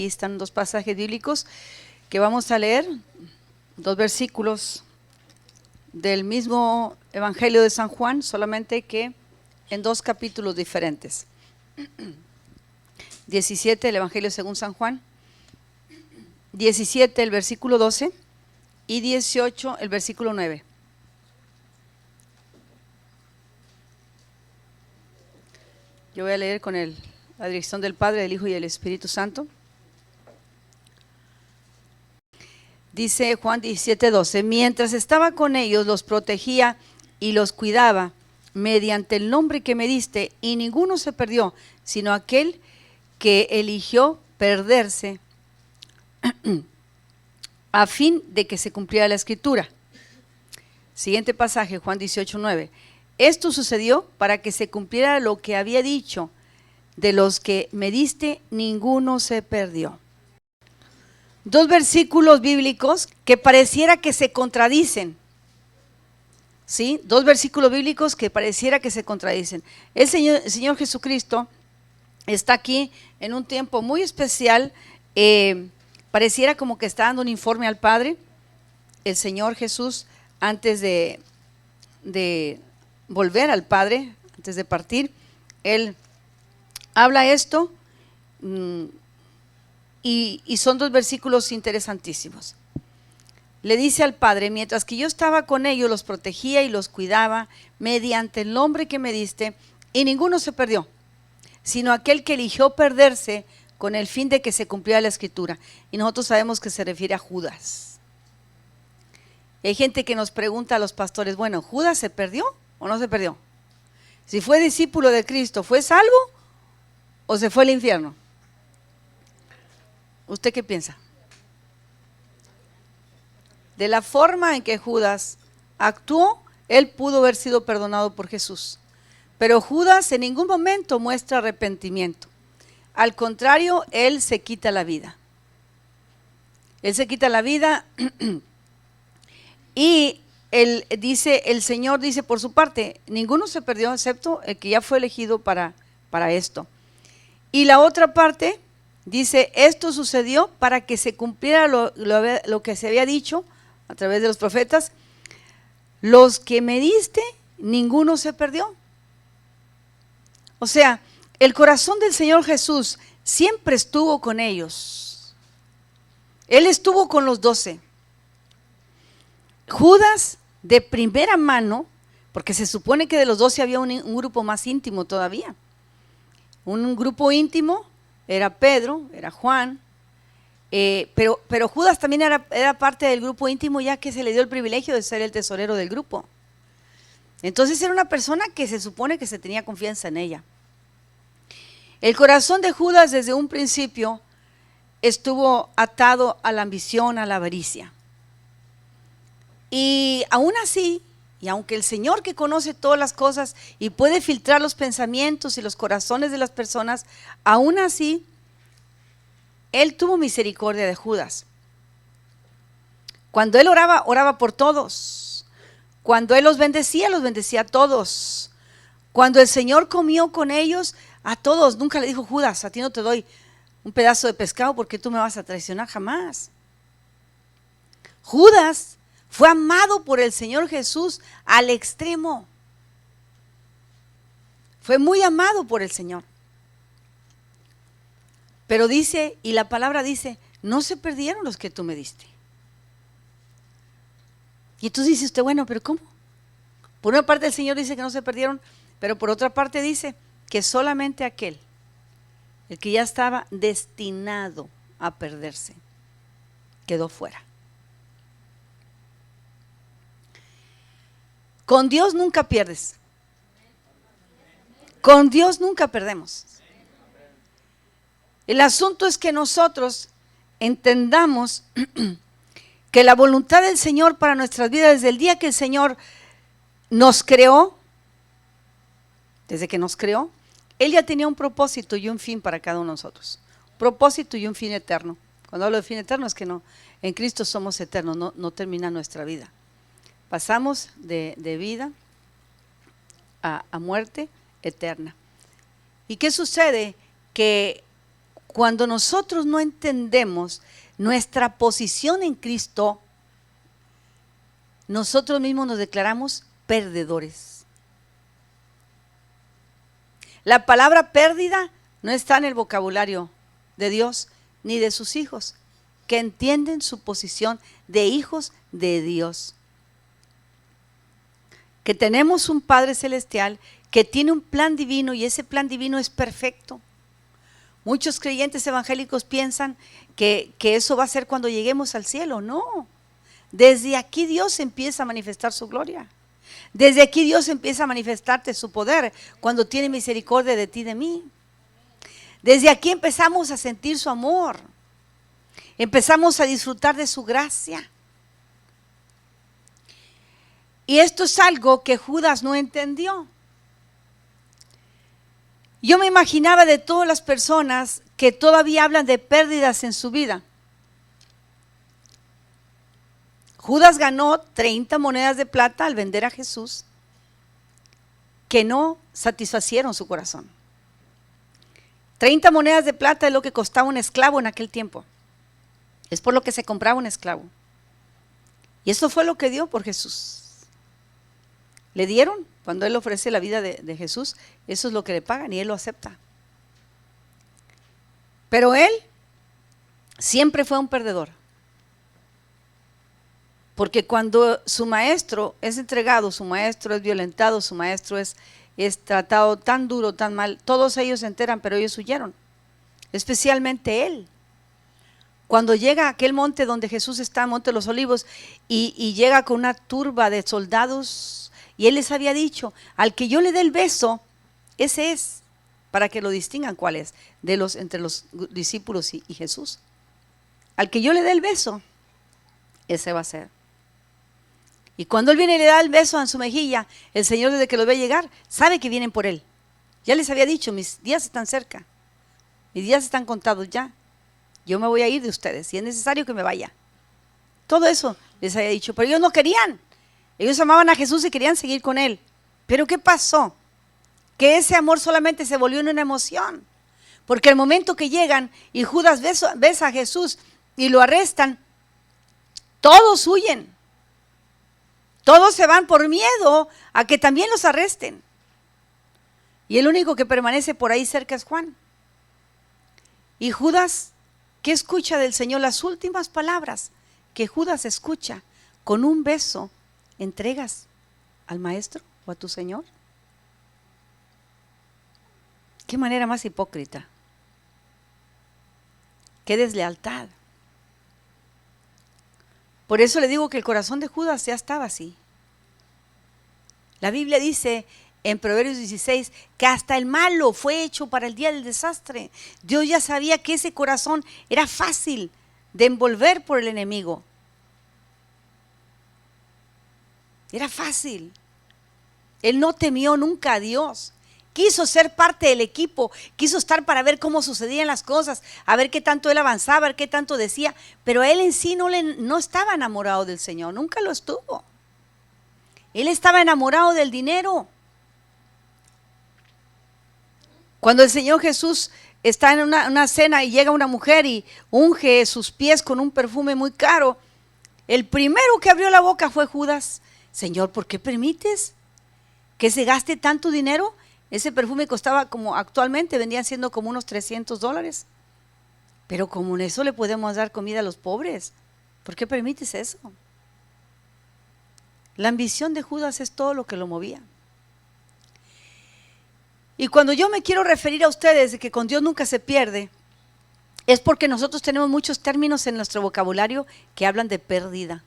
Ahí están dos pasajes bíblicos que vamos a leer, dos versículos del mismo Evangelio de San Juan, solamente que en dos capítulos diferentes. 17, el Evangelio según San Juan, 17, el versículo 12, y 18, el versículo 9. Yo voy a leer con la dirección del Padre, del Hijo y del Espíritu Santo. Dice Juan 17, 12, mientras estaba con ellos los protegía y los cuidaba mediante el nombre que me diste, y ninguno se perdió, sino aquel que eligió perderse a fin de que se cumpliera la Escritura. Siguiente pasaje, Juan 18, 9. Esto sucedió para que se cumpliera lo que había dicho: de los que me diste, ninguno se perdió. Dos versículos bíblicos que pareciera que se contradicen. ¿Sí? Dos versículos bíblicos que pareciera que se contradicen. El Señor Jesucristo está aquí en un tiempo muy especial. Pareciera como que está dando un informe al Padre. El Señor Jesús, antes de volver al Padre, antes de partir, Él habla esto, y son dos versículos interesantísimos. Le dice al Padre: mientras que yo estaba con ellos, los protegía y los cuidaba mediante el nombre que me diste, y ninguno se perdió, sino aquel que eligió perderse con el fin de que se cumpliera la Escritura. Y nosotros sabemos que se refiere a Judas. Hay gente que nos pregunta a los pastores: bueno, ¿Judas se perdió o no se perdió? Si fue discípulo de Cristo, ¿fue salvo o se fue al infierno? ¿Usted qué piensa? De la forma en que Judas actuó, él pudo haber sido perdonado por Jesús. Pero Judas en ningún momento muestra arrepentimiento. Al contrario, él se quita la vida. Él se quita la vida y el Señor dice por su parte: ninguno se perdió excepto el que ya fue elegido para esto. Y la otra parte dice: esto sucedió para que se cumpliera lo que se había dicho a través de los profetas: los que me diste, ninguno se perdió. O sea, el corazón del Señor Jesús siempre estuvo con ellos. Él estuvo con los 12. Judas, de primera mano, porque se supone que de los 12 había un grupo más íntimo todavía. Un grupo íntimo era Pedro, era Juan, pero Judas también era parte del grupo íntimo, ya que se le dio el privilegio de ser el tesorero del grupo. Entonces era una persona que se supone que se tenía confianza en ella. El corazón de Judas desde un principio estuvo atado a la ambición, a la avaricia. Y aún así, y aunque el Señor, que conoce todas las cosas y puede filtrar los pensamientos y los corazones de las personas, aún así, Él tuvo misericordia de Judas. Cuando Él oraba por todos. Cuando Él los bendecía a todos. Cuando el Señor comió con ellos, a todos. Nunca le dijo: Judas, a ti no te doy un pedazo de pescado porque tú me vas a traicionar, jamás. Judas fue amado por el Señor Jesús al extremo. Fue muy amado por el Señor. Pero dice, y la palabra dice: no se perdieron los que tú me diste. Y entonces dice usted: bueno, pero ¿cómo? Por una parte el Señor dice que no se perdieron, pero por otra parte dice que solamente aquel, el que ya estaba destinado a perderse, quedó fuera. Con Dios nunca pierdes. Con Dios nunca perdemos. El asunto es que nosotros entendamos que la voluntad del Señor para nuestras vidas, desde el día que el Señor nos creó, desde que nos creó, Él ya tenía un propósito y un fin para cada uno de nosotros. Propósito y un fin eterno. Cuando hablo de fin eterno es que no, en Cristo somos eternos, no termina nuestra vida. Pasamos de vida a muerte eterna. ¿Y qué sucede? Que cuando nosotros no entendemos nuestra posición en Cristo, nosotros mismos nos declaramos perdedores. La palabra pérdida no está en el vocabulario de Dios ni de sus hijos, que entienden su posición de hijos de Dios. Que tenemos un Padre Celestial que tiene un plan divino y ese plan divino es perfecto. Muchos creyentes evangélicos piensan que eso va a ser cuando lleguemos al cielo. No, desde aquí Dios empieza a manifestar su gloria. Desde aquí Dios empieza a manifestarte su poder cuando tiene misericordia de ti y de mí. Desde aquí empezamos a sentir su amor. Empezamos a disfrutar de su gracia. Y esto es algo que Judas no entendió. Yo me imaginaba de todas las personas que todavía hablan de pérdidas en su vida. Judas ganó 30 monedas de plata al vender a Jesús que no satisfacieron su corazón. 30 monedas de plata es lo que costaba un esclavo en aquel tiempo. Es por lo que se compraba un esclavo. Y eso fue lo que dio por Jesús. Le dieron, cuando Él ofrece la vida de Jesús, eso es lo que le pagan y Él lo acepta. Pero Él siempre fue un perdedor. Porque cuando su maestro es entregado, su maestro es violentado, su maestro es tratado tan duro, tan mal, todos ellos se enteran, pero ellos huyeron. Especialmente Él. Cuando llega a aquel monte donde Jesús está, Monte de los Olivos, y llega con una turba de soldados, y Él les había dicho, al que yo le dé el beso, ese es, para que lo distingan cuál es, entre los discípulos y Jesús. Al que yo le dé el beso, ese va a ser. Y cuando Él viene y le da el beso en su mejilla, el Señor, desde que lo ve llegar, sabe que vienen por Él. Ya les había dicho, mis días están cerca, mis días están contados ya. Yo me voy a ir de ustedes, si es necesario que me vaya. Todo eso les había dicho, pero ellos no querían. Ellos amaban a Jesús y querían seguir con Él. Pero ¿qué pasó? Que ese amor solamente se volvió en una emoción. Porque el momento que llegan y Judas besa a Jesús y lo arrestan, todos huyen. Todos se van por miedo a que también los arresten. Y el único que permanece por ahí cerca es Juan. Y Judas, ¿qué escucha del Señor? Las últimas palabras que Judas escucha: con un beso entregas al maestro o a tu Señor. Qué manera más hipócrita. Qué deslealtad. Por eso le digo que el corazón de Judas ya estaba así. La Biblia dice en Proverbios 16 que hasta el malo fue hecho para el día del desastre. Dios ya sabía que ese corazón era fácil de envolver por el enemigo. Era fácil. Él no temió nunca a Dios. Quiso ser parte del equipo, quiso estar para ver cómo sucedían las cosas, a ver qué tanto él avanzaba, a ver qué tanto decía, pero él en sí no estaba enamorado del Señor, nunca lo estuvo. Él estaba enamorado del dinero. Cuando el Señor Jesús está en una cena y llega una mujer y unge sus pies con un perfume muy caro, el primero que abrió la boca fue Judas. Señor, ¿por qué permites que se gaste tanto dinero? Ese perfume costaba, como actualmente vendían siendo como unos $300. Pero como en eso le podemos dar comida a los pobres, ¿por qué permites eso? La ambición de Judas es todo lo que lo movía. Y cuando yo me quiero referir a ustedes de que con Dios nunca se pierde, es porque nosotros tenemos muchos términos en nuestro vocabulario que hablan de pérdida.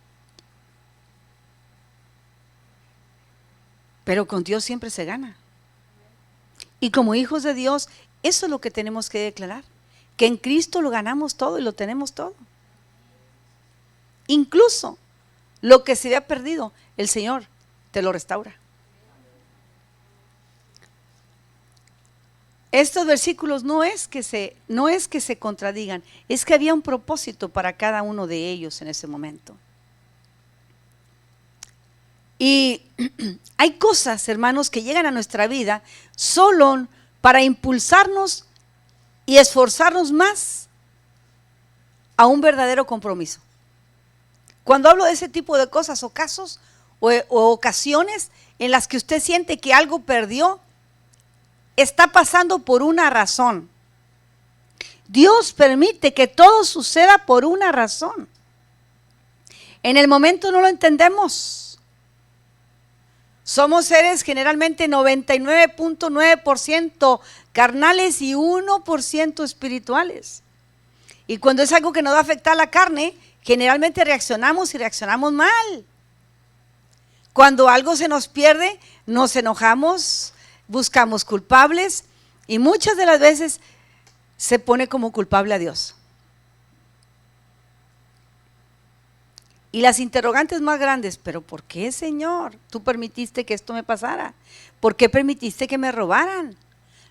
Pero con Dios siempre se gana. Y como hijos de Dios, eso es lo que tenemos que declarar, que en Cristo lo ganamos todo y lo tenemos todo. Incluso lo que se había perdido, el Señor te lo restaura. Estos versículos no es que se contradigan, es que había un propósito para cada uno de ellos en ese momento. Y hay cosas, hermanos, que llegan a nuestra vida solo para impulsarnos y esforzarnos más a un verdadero compromiso. Cuando hablo de ese tipo de cosas o casos o ocasiones en las que usted siente que algo perdió, está pasando por una razón. Dios permite que todo suceda por una razón. En el momento no lo entendemos. Somos seres generalmente 99.9% carnales y 1% espirituales. Y cuando es algo que nos va a afectar la carne, generalmente reaccionamos y reaccionamos mal. Cuando algo se nos pierde, nos enojamos, buscamos culpables y muchas de las veces se pone como culpable a Dios. Y las interrogantes más grandes, pero ¿por qué, Señor? Tú permitiste que esto me pasara. ¿Por qué permitiste que me robaran?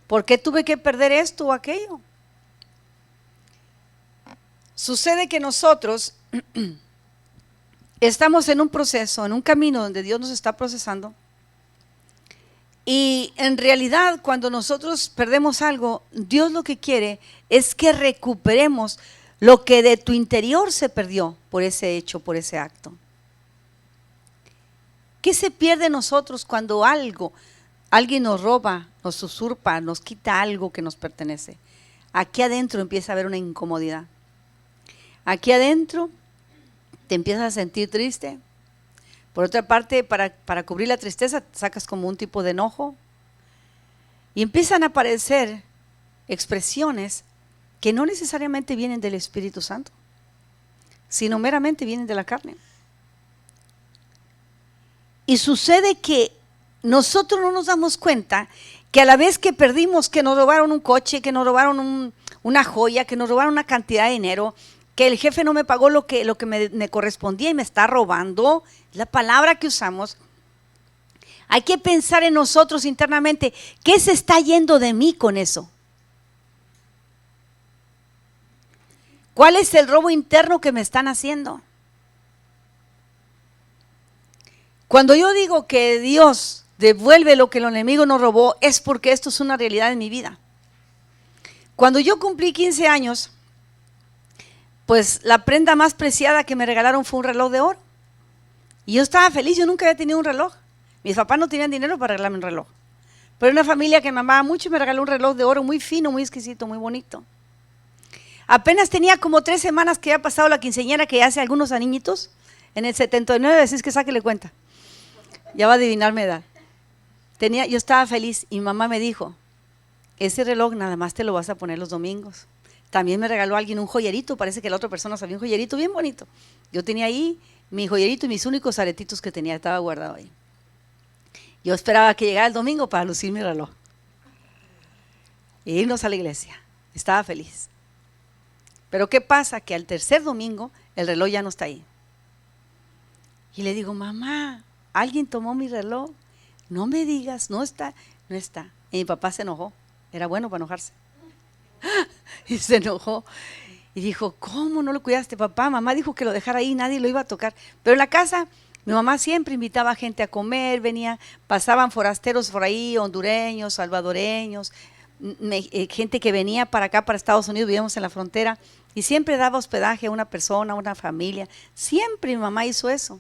¿Por qué tuve que perder esto o aquello? Sucede que nosotros estamos en un proceso, en un camino donde Dios nos está procesando. Y en realidad cuando nosotros perdemos algo, Dios lo que quiere es que recuperemos lo que de tu interior se perdió por ese hecho, por ese acto. ¿Qué se pierde en nosotros cuando alguien nos roba, nos usurpa, nos quita algo que nos pertenece? Aquí adentro empieza a haber una incomodidad. Aquí adentro te empiezas a sentir triste. Por otra parte, para cubrir la tristeza, sacas como un tipo de enojo. Y empiezan a aparecer expresiones que no necesariamente vienen del Espíritu Santo, sino meramente vienen de la carne. Y sucede que nosotros no nos damos cuenta que a la vez que perdimos, que nos robaron un coche, que nos robaron una joya, que nos robaron una cantidad de dinero, que el jefe no me pagó lo que me correspondía y me está robando, la palabra que usamos, hay que pensar en nosotros internamente, ¿qué se está yendo de mí con eso? ¿Cuál es el robo interno que me están haciendo? Cuando yo digo que Dios devuelve lo que el enemigo nos robó, es porque esto es una realidad en mi vida. Cuando yo cumplí 15 años, pues la prenda más preciada que me regalaron fue un reloj de oro. Y yo estaba feliz, yo nunca había tenido un reloj. Mis papás no tenían dinero para regalarme un reloj. Pero una familia que me amaba mucho me regaló un reloj de oro muy fino, muy exquisito, muy bonito. Apenas tenía como 3 semanas que había pasado la quinceañera que hace algunos añitos, en el 79, así es que sáquele cuenta. Ya va a adivinar mi edad. Yo estaba feliz y mi mamá me dijo, ese reloj nada más te lo vas a poner los domingos. También me regaló alguien un joyerito, parece que la otra persona sabía un joyerito bien bonito. Yo tenía ahí mi joyerito y mis únicos aretitos que tenía, estaba guardado ahí. Yo esperaba que llegara el domingo para lucir mi reloj. E irnos a la iglesia. Estaba feliz. Pero ¿qué pasa? Que al tercer domingo el reloj ya no está ahí. Y le digo, mamá, alguien tomó mi reloj. No me digas, no está. Y mi papá se enojó. Era bueno para enojarse. Y se enojó. Y dijo, ¿cómo no lo cuidaste, papá? Mamá dijo que lo dejara ahí, nadie lo iba a tocar. Pero en la casa, mi mamá siempre invitaba a gente a comer, pasaban forasteros por ahí, hondureños, salvadoreños, gente que venía para acá, para Estados Unidos, vivíamos en la frontera, y siempre daba hospedaje a una persona, a una familia. Siempre mi mamá hizo eso.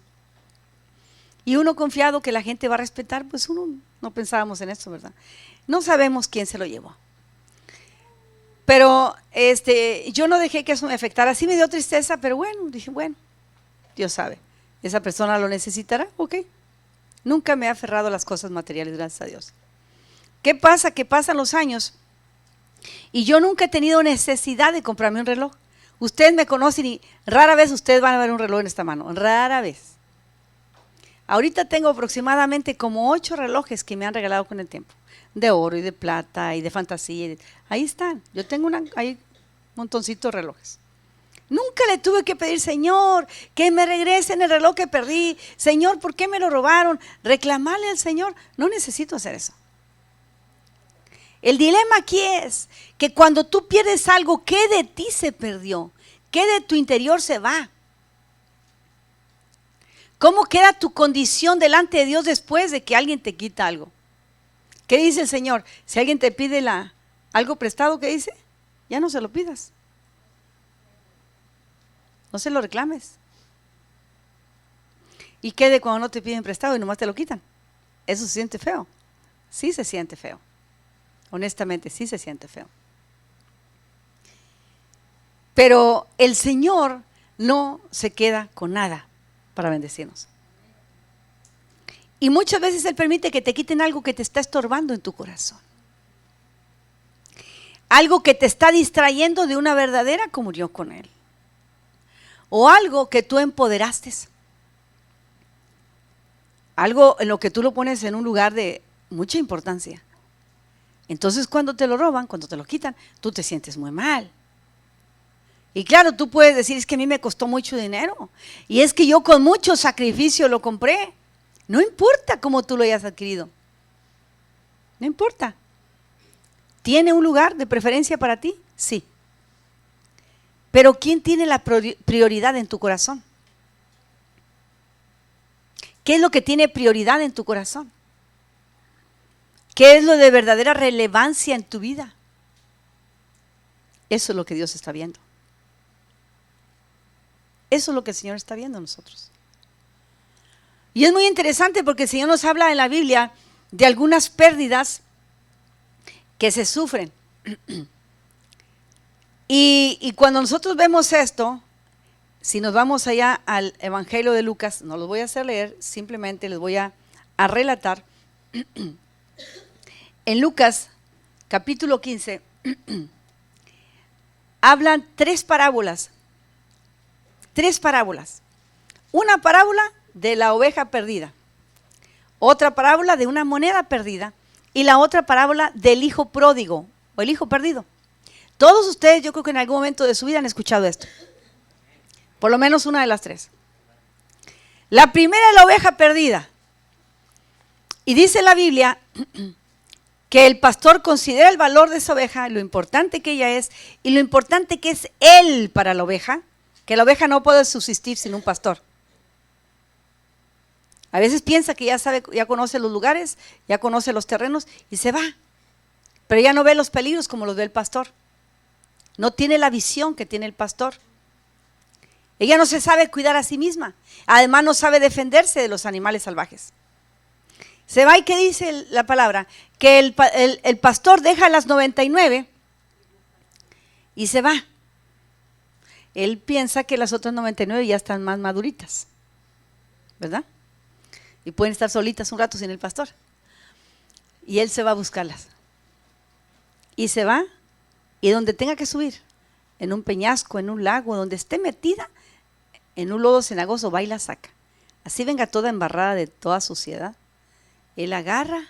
Y uno confiado que la gente va a respetar, pues uno no pensábamos en eso, ¿verdad? No sabemos quién se lo llevó. Pero yo no dejé que eso me afectara. Sí me dio tristeza, pero bueno, dije, bueno, Dios sabe. Esa persona lo necesitará, ok. Nunca me he aferrado a las cosas materiales, gracias a Dios. ¿Qué pasa? Que pasan los años y yo nunca he tenido necesidad de comprarme un reloj. Ustedes me conocen y rara vez ustedes van a ver un reloj en esta mano, rara vez. Ahorita tengo aproximadamente como 8 relojes que me han regalado con el tiempo, de oro y de plata y de fantasía. Ahí están, yo tengo hay un montoncito de relojes. Nunca le tuve que pedir, Señor, que me regresen el reloj que perdí. Señor, ¿por qué me lo robaron? Reclamarle al Señor, no necesito hacer eso. El dilema aquí es que cuando tú pierdes algo, ¿qué de ti se perdió? ¿Qué de tu interior se va? ¿Cómo queda tu condición delante de Dios después de que alguien te quita algo? ¿Qué dice el Señor? Si alguien te pide algo prestado, ¿qué dice? ya no se lo pidas. No se lo reclames. ¿Y qué de cuando no te piden prestado y nomás te lo quitan? Eso se siente feo. Sí se siente feo. Honestamente, sí se siente feo. Pero el Señor no se queda con nada para bendecirnos. Y muchas veces Él permite que te quiten algo que te está estorbando en tu corazón. Algo que te está distrayendo de una verdadera comunión con Él. O algo que tú empoderaste. Algo en lo que tú lo pones en un lugar de mucha importancia. Entonces cuando te lo roban, cuando te lo quitan, tú te sientes muy mal. Y claro, tú puedes decir, es que a mí me costó mucho dinero. Y es que yo con mucho sacrificio lo compré. No importa cómo tú lo hayas adquirido. No importa. ¿Tiene un lugar de preferencia para ti? Sí. Pero ¿quién tiene la prioridad en tu corazón? ¿Qué es lo que tiene prioridad en tu corazón? ¿Qué es lo de verdadera relevancia en tu vida? Eso es lo que Dios está viendo. Eso es lo que el Señor está viendo en nosotros. Y es muy interesante porque el Señor nos habla en la Biblia de algunas pérdidas que se sufren. Y cuando nosotros vemos esto, si nos vamos allá al Evangelio de Lucas, no los voy a hacer leer, simplemente les voy a relatar. En Lucas, capítulo 15, hablan tres parábolas. Una parábola de la oveja perdida, otra parábola de una moneda perdida y la otra parábola del hijo pródigo o el hijo perdido. Todos ustedes, yo creo que en algún momento de su vida han escuchado esto. Por lo menos una de las tres. La primera es la oveja perdida. Y dice la Biblia que el pastor considera el valor de esa oveja, lo importante que ella es y lo importante que es él para la oveja, que la oveja no puede subsistir sin un pastor. A veces piensa que ya sabe, ya conoce los lugares, ya conoce los terrenos y se va. Pero ya no ve los peligros como los ve el pastor. No tiene la visión que tiene el pastor. Ella no se sabe cuidar a sí misma. Además no sabe defenderse de los animales salvajes. Se va y ¿qué dice la palabra? Que el pastor deja las 99 y se va. Él piensa que las otras 99 ya están más maduritas, ¿verdad? Y pueden estar solitas un rato sin el pastor. Y él se va a buscarlas. Y se va, y donde tenga que subir, en un peñasco, en un lago, donde esté metida, en un lodo cenagoso, va y la saca. Así venga toda embarrada de toda suciedad. Él agarra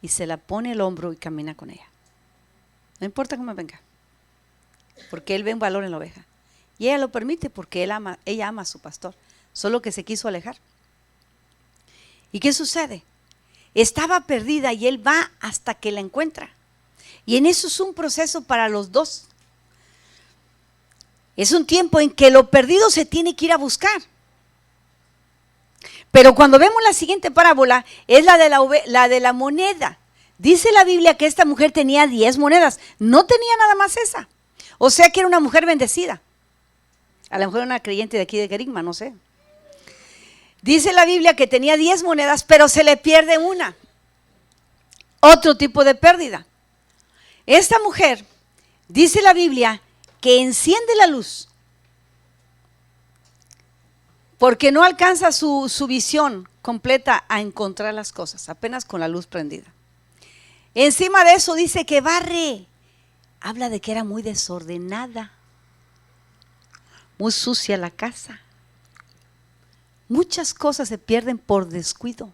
y se la pone al hombro y camina con ella. No importa cómo venga, porque él ve un valor en la oveja. Y ella lo permite porque ella ama a su pastor, solo que se quiso alejar. ¿Y qué sucede? Estaba perdida y él va hasta que la encuentra. Y en eso es un proceso para los dos. Es un tiempo en que lo perdido se tiene que ir a buscar. Pero cuando vemos la siguiente parábola, es la de la moneda. Dice la Biblia que esta mujer tenía 10 monedas. No tenía nada más esa. O sea que era una mujer bendecida. A lo mejor una creyente de aquí de Querigma, no sé. Dice la Biblia que tenía 10 monedas, pero se le pierde una. Otro tipo de pérdida. Esta mujer, dice la Biblia, que enciende la luz. Porque no alcanza su visión completa a encontrar las cosas, apenas con la luz prendida. Encima de eso dice que barre. Habla de que era muy desordenada, muy sucia la casa. Muchas cosas se pierden por descuido.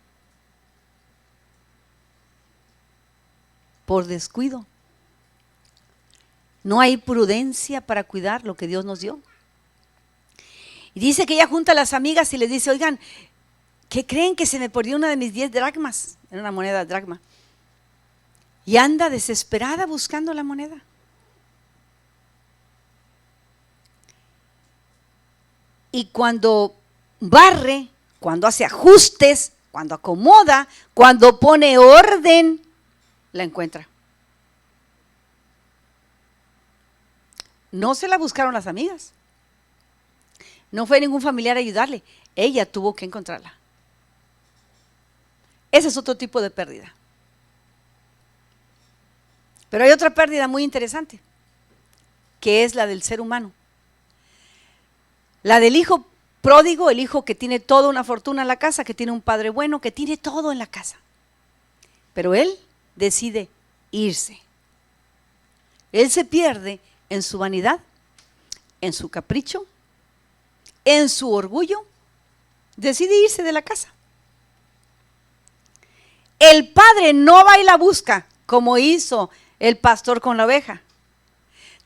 Por descuido. No hay prudencia para cuidar lo que Dios nos dio. Y dice que ella junta a las amigas y les dice, oigan, ¿qué creen que se me perdió una de mis 10 dracmas? Era una moneda de dracma. Y anda desesperada buscando la moneda. Y cuando barre, cuando hace ajustes, cuando acomoda, cuando pone orden, la encuentra. No se la buscaron las amigas. No fue ningún familiar a ayudarle. Ella tuvo que encontrarla. Ese es otro tipo de pérdida. Pero hay otra pérdida muy interesante, que es la del ser humano. La del hijo pródigo, el hijo que tiene toda una fortuna en la casa, que tiene un padre bueno, que tiene todo en la casa. Pero él decide irse. Él se pierde en su vanidad, en su capricho, en su orgullo. Decide irse de la casa. El padre no va y la busca como hizo el pastor con la oveja.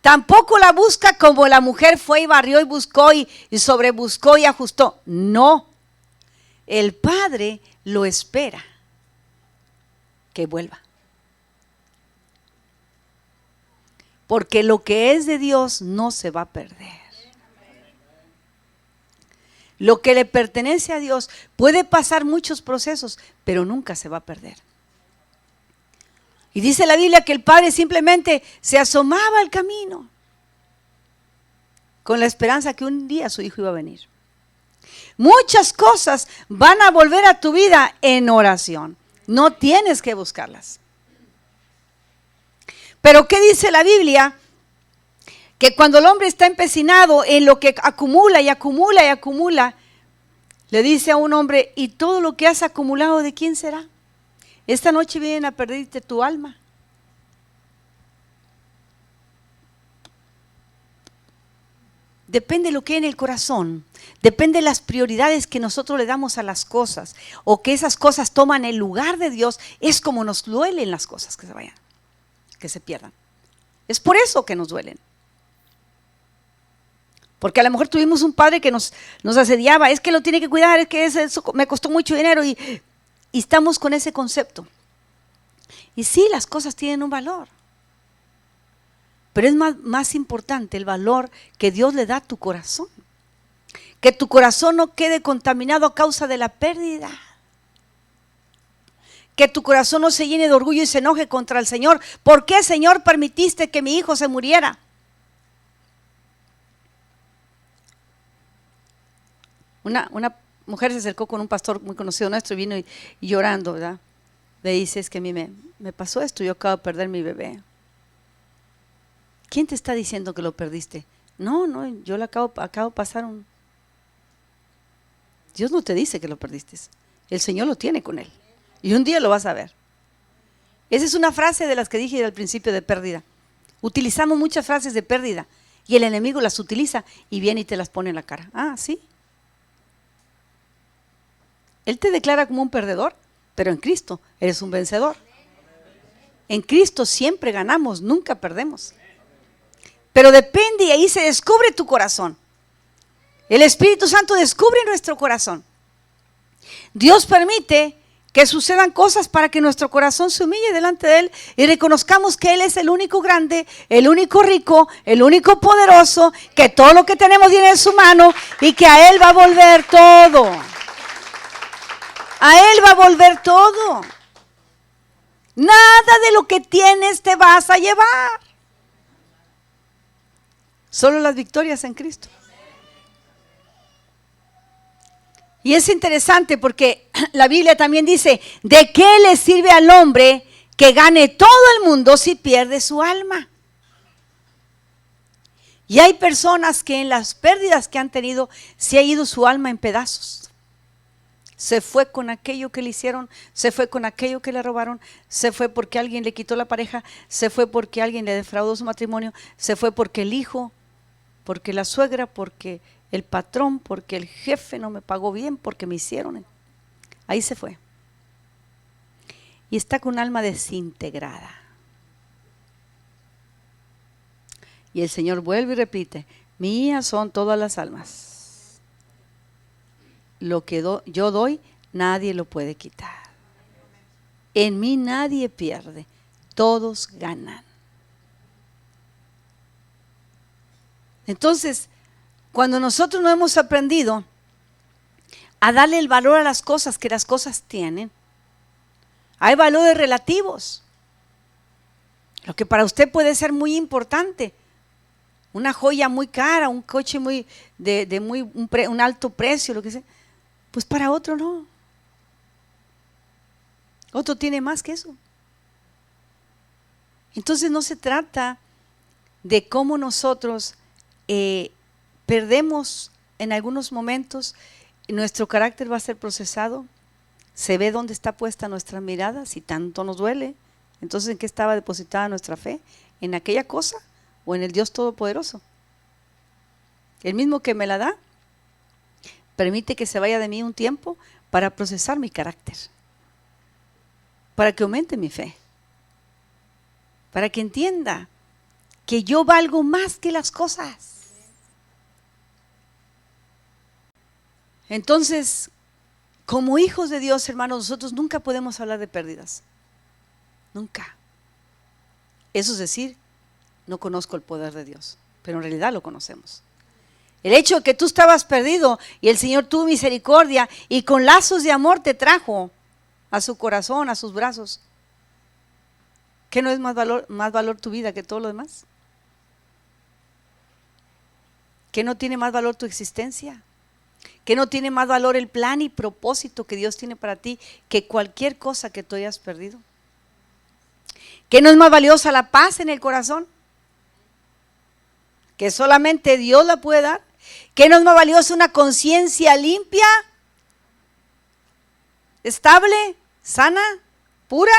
Tampoco la busca como la mujer fue y barrió y buscó y sobrebuscó y ajustó. No, el padre lo espera que vuelva. Porque lo que es de Dios no se va a perder. Lo que le pertenece a Dios puede pasar muchos procesos, pero nunca se va a perder. Y dice la Biblia que el padre simplemente se asomaba al camino con la esperanza que un día su hijo iba a venir. Muchas cosas van a volver a tu vida en oración. No tienes que buscarlas. Pero ¿qué dice la Biblia? Que cuando el hombre está empecinado en lo que acumula y acumula y acumula, le dice a un hombre, ¿y todo lo que has acumulado de quién será? Esta noche vienen a perderte tu alma. Depende de lo que hay en el corazón, depende de las prioridades que nosotros le damos a las cosas o que esas cosas toman el lugar de Dios, es como nos duelen las cosas que se vayan, que se pierdan. Es por eso que nos duelen. Porque a lo mejor tuvimos un padre que nos asediaba, es que lo tiene que cuidar, es que eso me costó mucho dinero y estamos con ese concepto. Y sí, las cosas tienen un valor. Pero es más importante el valor que Dios le da a tu corazón. Que tu corazón no quede contaminado a causa de la pérdida. Que tu corazón no se llene de orgullo y se enoje contra el Señor. ¿Por qué, Señor, permitiste que mi hijo se muriera? Una mujer se acercó con un pastor muy conocido nuestro y vino y llorando, ¿verdad? Le dice, es que a mí me pasó esto, yo acabo de perder mi bebé. ¿Quién te está diciendo que lo perdiste? No, yo le acabo de pasar un... Dios no te dice que lo perdiste. El Señor lo tiene con él. Y un día lo vas a ver. Esa es una frase de las que dije al principio de pérdida. Utilizamos muchas frases de pérdida y el enemigo las utiliza y viene y te las pone en la cara. Ah, sí. Él te declara como un perdedor, pero en Cristo eres un vencedor. En Cristo siempre ganamos, nunca perdemos. Pero depende y ahí se descubre tu corazón. El Espíritu Santo descubre nuestro corazón. Dios permite que sucedan cosas para que nuestro corazón se humille delante de Él y reconozcamos que Él es el único grande, el único rico, el único poderoso, que todo lo que tenemos viene en su mano y que a Él va a volver todo. A Él va a volver todo. Nada de lo que tienes te vas a llevar. Solo las victorias en Cristo. Y es interesante porque la Biblia también dice, ¿de qué le sirve al hombre que gane todo el mundo si pierde su alma? Y hay personas que en las pérdidas que han tenido se ha ido su alma en pedazos. Se fue con aquello que le hicieron, se fue con aquello que le robaron, se fue porque alguien le quitó la pareja, se fue porque alguien le defraudó su matrimonio, se fue porque el hijo, porque la suegra, porque el patrón, porque el jefe no me pagó bien, porque me hicieron. Ahí se fue. Y está con un alma desintegrada. Y el Señor vuelve y repite, mías son todas las almas. Lo que yo doy, nadie lo puede quitar. En mí nadie pierde, todos ganan. Entonces, cuando nosotros no hemos aprendido a darle el valor a las cosas que las cosas tienen, hay valores relativos. Lo que para usted puede ser muy importante, una joya muy cara, un coche muy un alto precio, lo que sea, pues para otro no. Otro tiene más que eso. Entonces no se trata de cómo nosotros perdemos en algunos momentos, nuestro carácter va a ser procesado, se ve dónde está puesta nuestra mirada, si tanto nos duele. Entonces, ¿en qué estaba depositada nuestra fe? ¿En aquella cosa o en el Dios Todopoderoso? El mismo que me la da, permite que se vaya de mí un tiempo para procesar mi carácter, para que aumente mi fe, para que entienda que yo valgo más que las cosas. Entonces, como hijos de Dios, hermanos, nosotros nunca podemos hablar de pérdidas. Nunca. Eso es decir, no conozco el poder de Dios, pero en realidad lo conocemos. El hecho de que tú estabas perdido y el Señor tuvo misericordia y con lazos de amor te trajo a su corazón, a sus brazos. ¿Qué no es más valor tu vida que todo lo demás? ¿Qué no tiene más valor tu existencia? ¿Qué no tiene más valor el plan y propósito que Dios tiene para ti que cualquier cosa que tú hayas perdido? ¿Qué no es más valiosa la paz en el corazón? Que solamente Dios la puede dar. ¿Qué no es más valiosa una conciencia limpia, estable, sana, pura?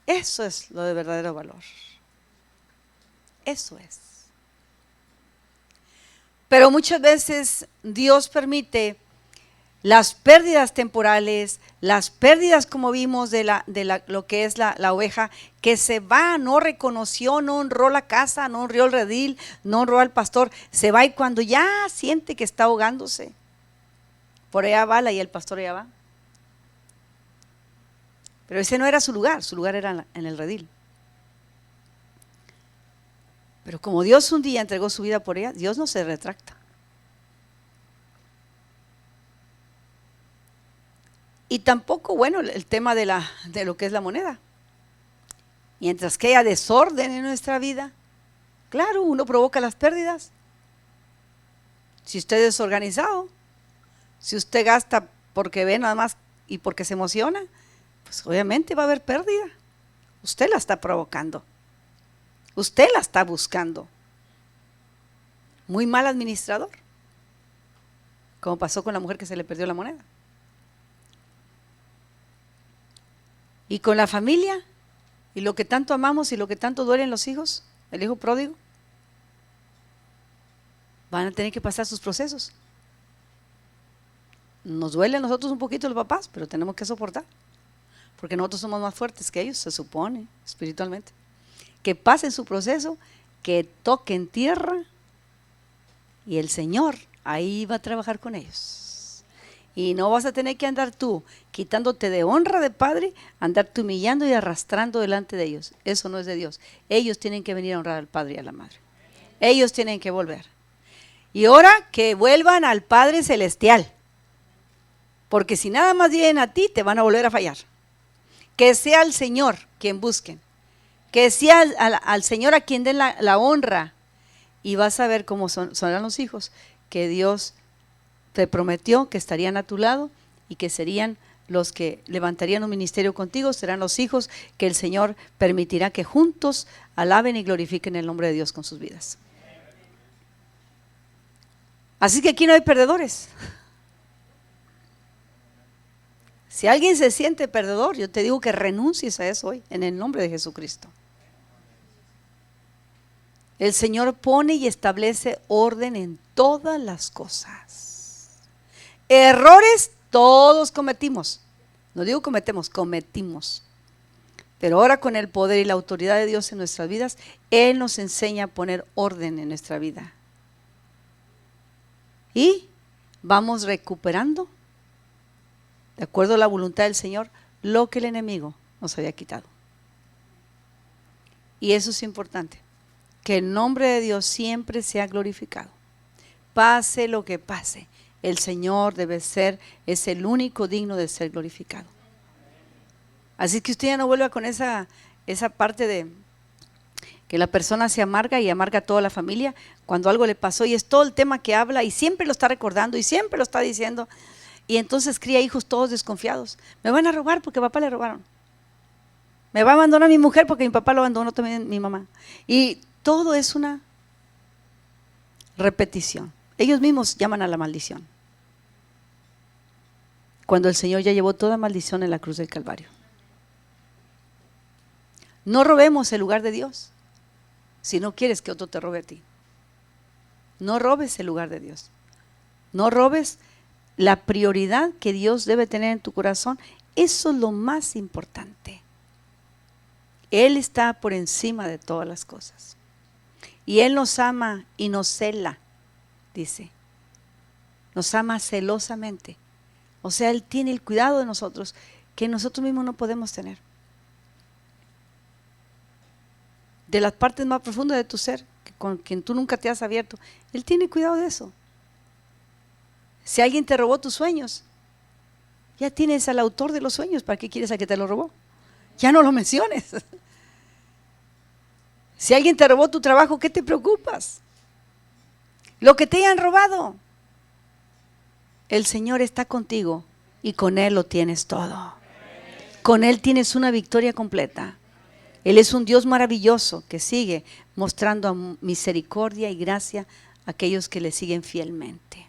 Eso es lo de verdadero valor. Eso es. Pero muchas veces Dios permite las pérdidas temporales, las pérdidas como vimos de lo que es la oveja, que se va, no reconoció, no honró la casa, no honró el redil, no honró al pastor, se va y cuando ya siente que está ahogándose, por allá va y el pastor allá va. Pero ese no era su lugar era en el redil. Pero como Dios un día entregó su vida por ella, Dios no se retracta. Y tampoco, bueno, el tema de lo que es la moneda. Mientras que haya desorden en nuestra vida, claro, uno provoca las pérdidas. Si usted es desorganizado, si usted gasta porque ve nada más y porque se emociona, pues obviamente va a haber pérdida. Usted la está provocando. Usted la está buscando. Muy mal administrador. Como pasó con la mujer que se le perdió la moneda. Y con la familia, y lo que tanto amamos y lo que tanto duelen los hijos, el hijo pródigo, van a tener que pasar sus procesos. Nos duele a nosotros un poquito los papás, pero tenemos que soportar. Porque nosotros somos más fuertes que ellos, se supone, espiritualmente. Que pasen su proceso, que toquen tierra y el Señor ahí va a trabajar con ellos. Y no vas a tener que andar tú quitándote de honra de padre, andarte humillando y arrastrando delante de ellos. Eso no es de Dios. Ellos tienen que venir a honrar al padre y a la madre. Ellos tienen que volver. Y ahora que vuelvan al Padre Celestial. Porque si nada más vienen a ti, te van a volver a fallar. Que sea el Señor quien busquen. Que sea al Señor a quien den la honra. Y vas a ver cómo serán los hijos que Dios te prometió que estarían a tu lado y que serían los que levantarían un ministerio contigo, serán los hijos que el Señor permitirá que juntos alaben y glorifiquen el nombre de Dios con sus vidas. Así que aquí no hay perdedores. Si alguien se siente perdedor, yo te digo que renuncies a eso hoy, en el nombre de Jesucristo. El Señor pone y establece orden en todas las cosas. Errores todos cometimos. No digo cometemos, cometimos. Pero ahora con el poder y la autoridad de Dios en nuestras vidas, Él nos enseña a poner orden en nuestra vida. Y vamos recuperando, de acuerdo a la voluntad del Señor, lo que el enemigo nos había quitado. Y eso es importante, que el nombre de Dios siempre sea glorificado. Pase lo que pase, el Señor es el único digno de ser glorificado. Así que usted ya no vuelva con esa parte de que la persona se amarga y amarga a toda la familia cuando algo le pasó, y es todo el tema que habla y siempre lo está recordando y siempre lo está diciendo, y entonces cría hijos todos desconfiados. Me van a robar porque a papá le robaron. Me va a abandonar mi mujer porque mi papá lo abandonó también, mi mamá. Y todo es una repetición. Ellos mismos llaman a la maldición, cuando el Señor ya llevó toda maldición en la cruz del Calvario. No robemos el lugar de Dios si no quieres que otro te robe a ti. No robes el lugar de Dios. No robes la prioridad que Dios debe tener en tu corazón. Eso es lo más importante. Él está por encima de todas las cosas. Y Él nos ama y nos cela, dice. Nos ama celosamente. O sea, Él tiene el cuidado de nosotros que nosotros mismos no podemos tener. De las partes más profundas de tu ser, con quien tú nunca te has abierto, Él tiene cuidado de eso. Si alguien te robó tus sueños, ya tienes al autor de los sueños. ¿Para qué quieres a que te lo robó? Ya no lo menciones. Si alguien te robó tu trabajo, ¿qué te preocupas? Lo que te hayan robado, el Señor está contigo y con Él lo tienes todo. Con Él tienes una victoria completa. Él es un Dios maravilloso que sigue mostrando misericordia y gracia a aquellos que le siguen fielmente.